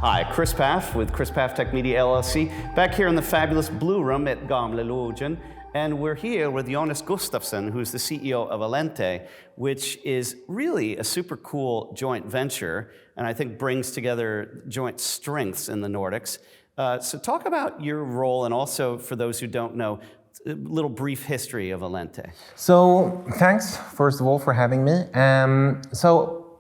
Hi, Chris Paff with Chris Paff Tech Media LLC, back here in the fabulous Blue Room at Gamla Norigin. And we're here with Jonas Gustafsson, who's the CEO of Alente, which is really a super cool joint venture, and I think brings together joint strengths in the Nordics. So talk about your role, and also, for those who don't know, a little brief history of Alente. So thanks, first of all, for having me.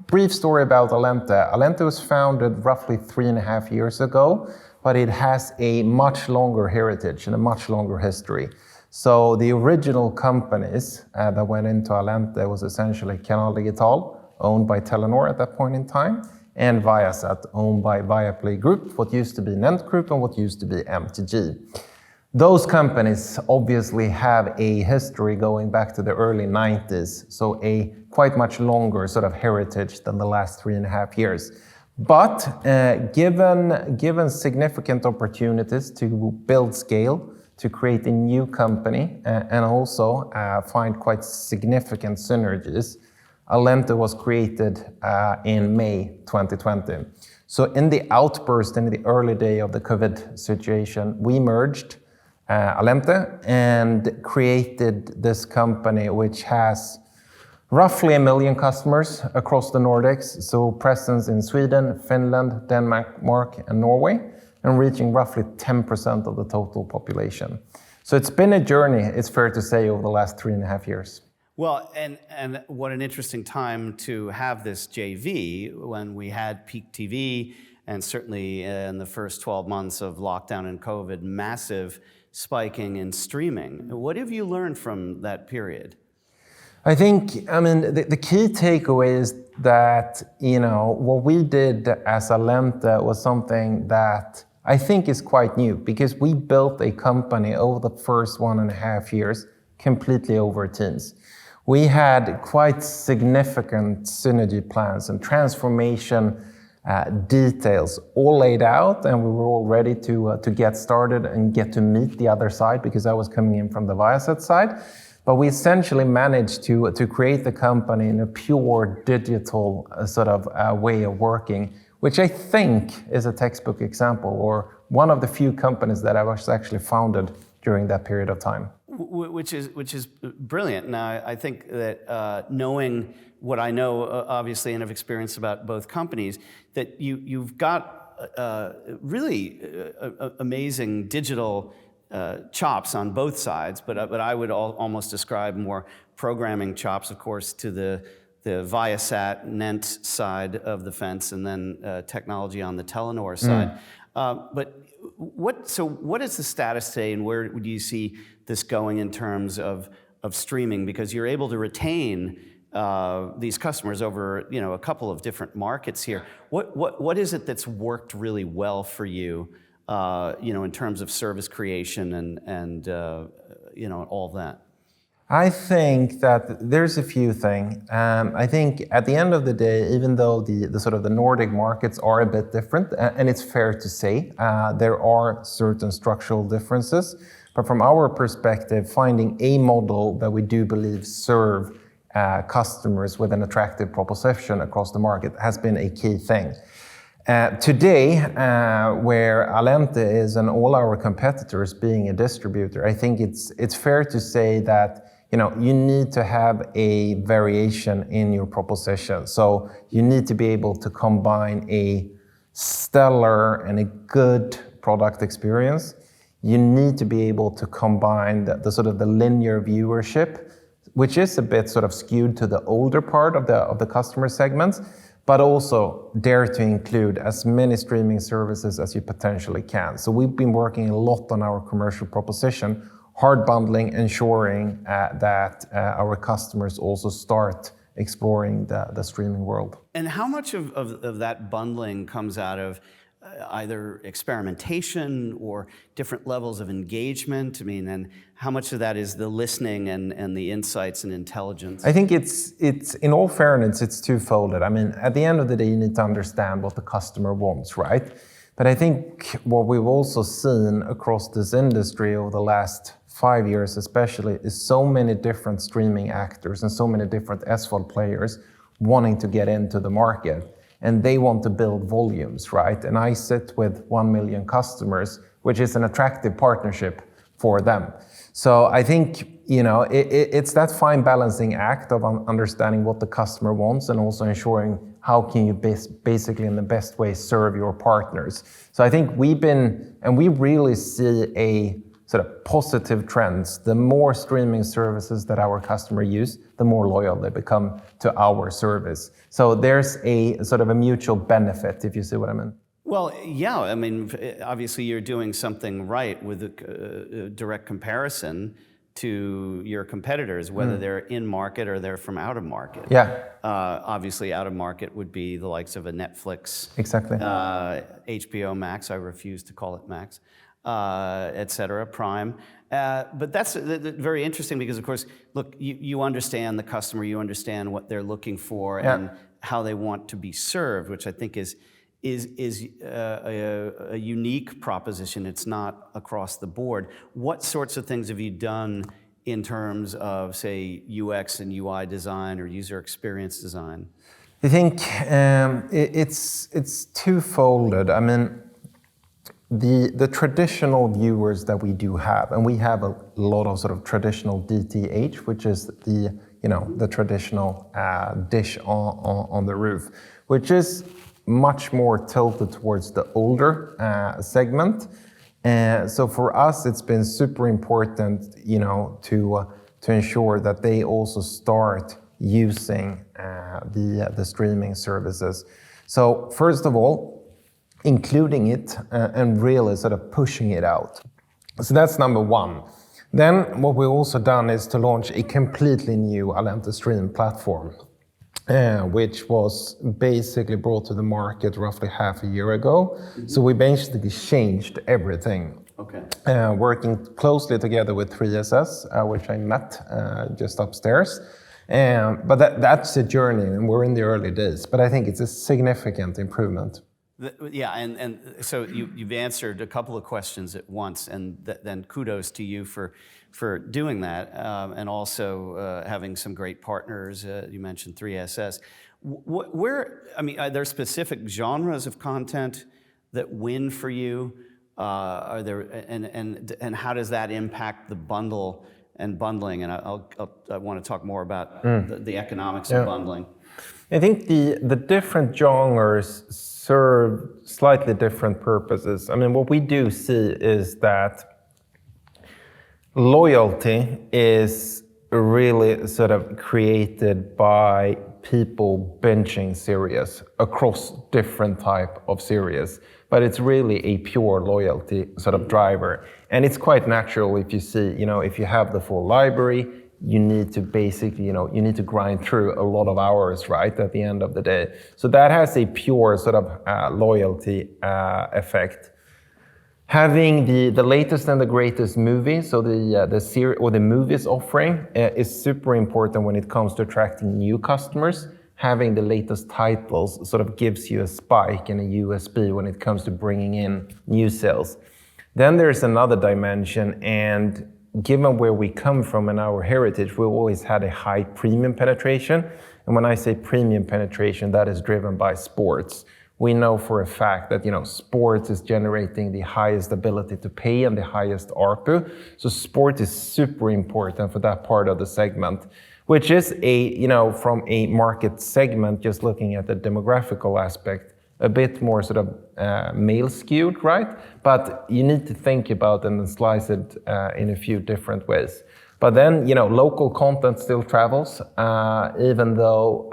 Brief story about Alente. Alente was founded roughly 3.5 years ago, but it has a much longer heritage and a much longer history. So the original companies that went into Alente was essentially Canal Digital, owned by Telenor at that point in time, and Viasat, owned by Viaplay Group, what used to be Nent Group and what used to be MTG. Those companies obviously have a history going back to the early 90s, so a quite much longer sort of heritage than the last 3.5 years. But given significant opportunities to build scale, to create a new company, and also find quite significant synergies, Alente was created in May 2020. So in the outburst, in the early day of the COVID situation, we merged Alente and created this company which has roughly 1 million customers across the Nordics, so presence in Sweden, Finland, Denmark, and Norway, and reaching roughly 10% of the total population. So it's been a journey, it's fair to say, over the last 3.5 years. Well, and what an interesting time to have this JV when we had peak TV, and certainly in the first 12 months of lockdown and COVID, massive spiking in streaming. What have you learned from that period? I think, the key takeaway is that, what we did as Alente was something that I think is quite new, because we built a company over the first 1.5 years completely over Teams. We had quite significant synergy plans and transformation details all laid out, and we were all ready to get started and get to meet the other side, because I was coming in from the Viasat side. But we essentially managed to create the company in a pure digital way of working, which I think is a textbook example, or one of the few companies that I was actually founded during that period of time. Which is brilliant. Now, I think that knowing what I know, obviously, and have experienced about both companies, that you've got really amazing digital chops on both sides, but I would almost describe more programming chops, of course, to the Viasat, Nent side of the fence, and then technology on the Telenor side. But what is the status today, and where do you see this going in terms of streaming? Because you're able to retain these customers over a couple of different markets here. What is it that's worked really well for you, in terms of service creation and all that? I think that there's a few things. I think at the end of the day, even though the Nordic markets are a bit different, and it's fair to say, there are certain structural differences. But from our perspective, finding a model that we do believe serve customers with an attractive proposition across the market has been a key thing. Today, where Alente is and all our competitors being a distributor, I think it's fair to say that you need to have a variation in your proposition. So you need to be able to combine a stellar and a good product experience. You need to be able to combine the linear viewership, which is a bit skewed to the older part of the customer segments, but also dare to include as many streaming services as you potentially can. So we've been working a lot on our commercial proposition, hard bundling, ensuring that our customers also start exploring the streaming world. And how much of that bundling comes out of either experimentation or different levels of engagement? And how much of that is the listening and the insights and intelligence? I think it's in all fairness, it's twofolded. At the end of the day, you need to understand what the customer wants, right? But I think what we've also seen across this industry over the last 5 years especially is so many different streaming actors and so many different SVOD players wanting to get into the market. and they want to build volumes, right? And I sit with 1 million customers, which is an attractive partnership for them. So I think, it's that fine balancing act of understanding what the customer wants and also ensuring how can you basically in the best way serve your partners. So I think we really see a sort of positive trends. The more streaming services that our customer use, the more loyal they become to our service. So there's a sort of a mutual benefit, if you see what I mean. Well, yeah, I mean, obviously you're doing something right with a direct comparison to your competitors, whether they're in market or they're from out of market. Yeah. Obviously, out of market would be the likes of a Netflix, Exactly. HBO Max. I refuse to call it Max, et cetera, Prime. But that's very interesting because, of course, look, you understand the customer, you understand what they're looking for and how they want to be served, which I think is a unique proposition. It's not across the board. What sorts of things have you done in terms of, say, UX and UI design or user experience design? I think it's twofolded. I mean, the traditional viewers that we do have, and we have a lot of sort of traditional DTH, which is the traditional dish on the roof, which is much more tilted towards the older segment. So for us, it's been super important, to ensure that they also start using the streaming services. So first of all, including it and really sort of pushing it out. So that's number one. Then what we've also done is to launch a completely new Allente Stream platform, which was basically brought to the market roughly half a year ago. So we basically changed everything. Okay. Working closely together with 3SS, which I met just upstairs. But that's a journey, and we're in the early days. But I think it's a significant improvement. Yeah, and so you've answered a couple of questions at once, and then kudos to you for doing that, and also having some great partners. You mentioned 3SS. Are there specific genres of content that win for you? Are there and how does that impact the bundle and bundling? And I want to talk more about the economics of bundling. I think the different genres serve slightly different purposes. I mean, what we do see is that loyalty is really sort of created by people binging series across different type of series, but it's really a pure loyalty sort of driver. And it's quite natural if you see, if you have the full library, you need to basically, you need to grind through a lot of hours, right, at the end of the day. So that has a pure sort of loyalty effect. Having the latest and the greatest movie, so the series or the movies offering is super important when it comes to attracting new customers. Having the latest titles sort of gives you a spike and a USB when it comes to bringing in new sales. Then there's another dimension, and given where we come from and our heritage, we've always had a high premium penetration. And when I say premium penetration, that is driven by sports. We know for a fact that sports is generating the highest ability to pay and the highest ARPU. So sport is super important for that part of the segment, which is from a market segment, just looking at the demographical aspect, a bit more sort of male skewed, right? But you need to think about and slice it in a few different ways. But then, local content still travels, even though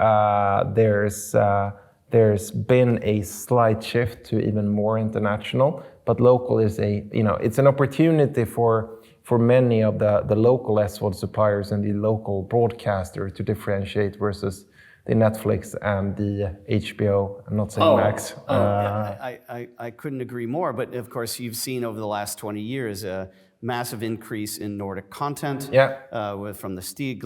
there's been a slight shift to even more international. But local is it's an opportunity for many of the local SVOD suppliers and the local broadcaster to differentiate versus the Netflix and the HBO, I'm not saying Max. I couldn't agree more, but of course you've seen over the last 20 years a massive increase in Nordic content, from the Stieg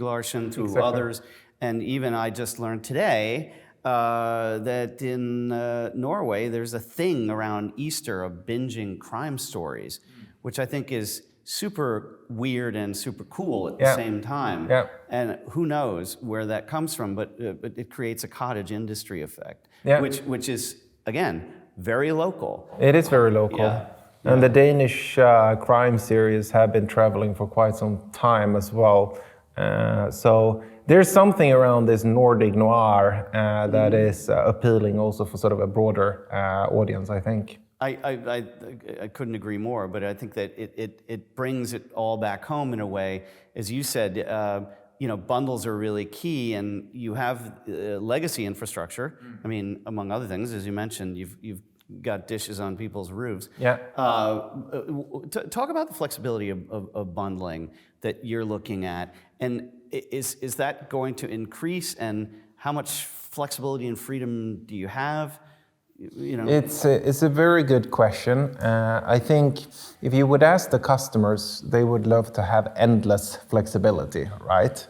Larsson to others. And even I just learned today that in Norway there's a thing around Easter of binging crime stories, which I think is super weird and super cool at the same time. Yeah. And who knows where that comes from, but it creates a cottage industry effect, which is, again, very local. It is very local. Yeah. And the Danish crime series have been traveling for quite some time as well. So there's something around this Nordic noir that is appealing also for sort of a broader audience, I think. I couldn't agree more, but I think that it brings it all back home in a way. As you said, bundles are really key, and you have legacy infrastructure. I mean, among other things, as you mentioned, you've got dishes on people's roofs. Yeah. Talk about the flexibility of bundling that you're looking at, and is that going to increase, and how much flexibility and freedom do you have? It's a very good question. I think if you would ask the customers, they would love to have endless flexibility, right?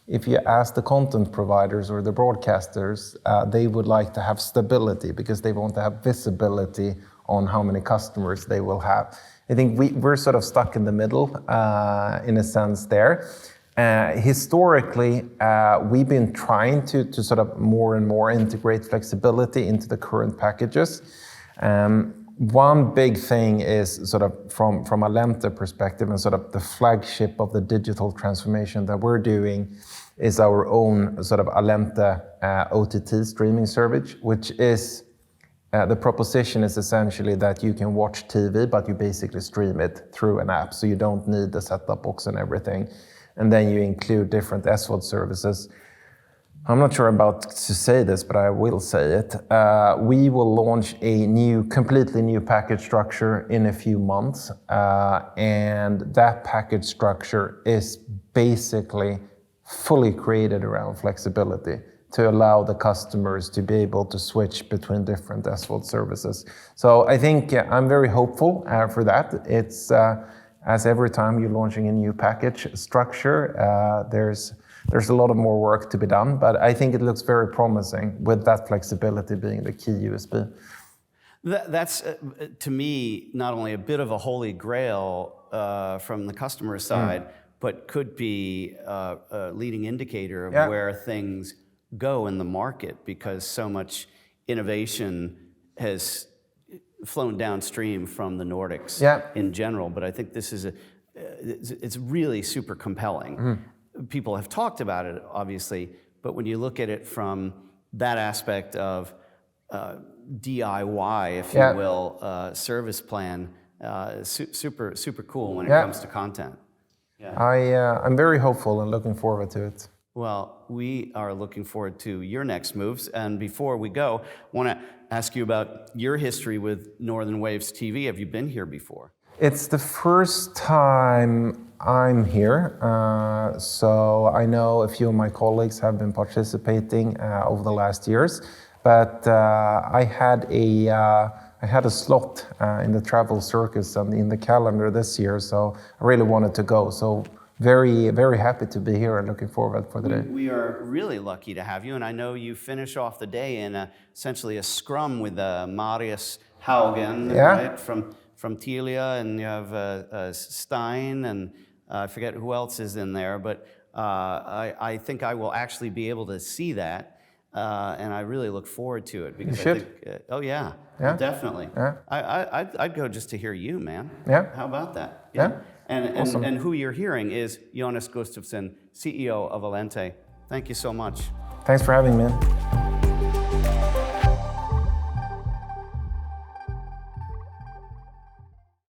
If you ask the content providers or the broadcasters, they would like to have stability because they want to have visibility on how many customers they will have. I think we're sort of stuck in the middle in a sense there. Historically, we've been trying to sort of more and more integrate flexibility into the current packages. One big thing is sort of from Allente perspective, and sort of the flagship of the digital transformation that we're doing is our own sort of Allente OTT streaming service, which is the proposition is essentially that you can watch TV, but you basically stream it through an app, so you don't need the set-top box and everything. And then you include different SVOD services. I'm not sure about to say this, but I will say it. We will launch a completely new package structure in a few months. And that package structure is basically fully created around flexibility to allow the customers to be able to switch between different SVOD services. So I think I'm very hopeful for that. It's as every time you're launching a new package structure, there's a lot of more work to be done, but I think it looks very promising with that flexibility being the key USP. That's, to me, not only a bit of a holy grail from the customer side, but could be a leading indicator of where things go in the market, because so much innovation has flown downstream from the Nordics in general. But I think this is it's really super compelling. People have talked about it, obviously, but when you look at it from that aspect of DIY, if you will, service plan, super cool when it comes to content. I'm very hopeful and looking forward to it. Well, we are looking forward to your next moves. And before we go, I want to ask you about your history with Northern Waves TV. Have you been here before? It's the first time I'm here. So I know a few of my colleagues have been participating over the last years. But I had a slot in the travel circus and in the calendar this year. So I really wanted to go. So very, very happy to be here and looking forward for the day. We are really lucky to have you, and I know you finish off the day in essentially a scrum with Marius Haugen, right, from Telia, and you have Stein, and I forget who else is in there, but I think I will actually be able to see that, and I really look forward to it. Because you I think, definitely. I'd go just to hear you, man. How about that? And, awesome. and who you're hearing is Jonas Gustafsson, CEO of Allente. Thank you so much. Thanks for having me.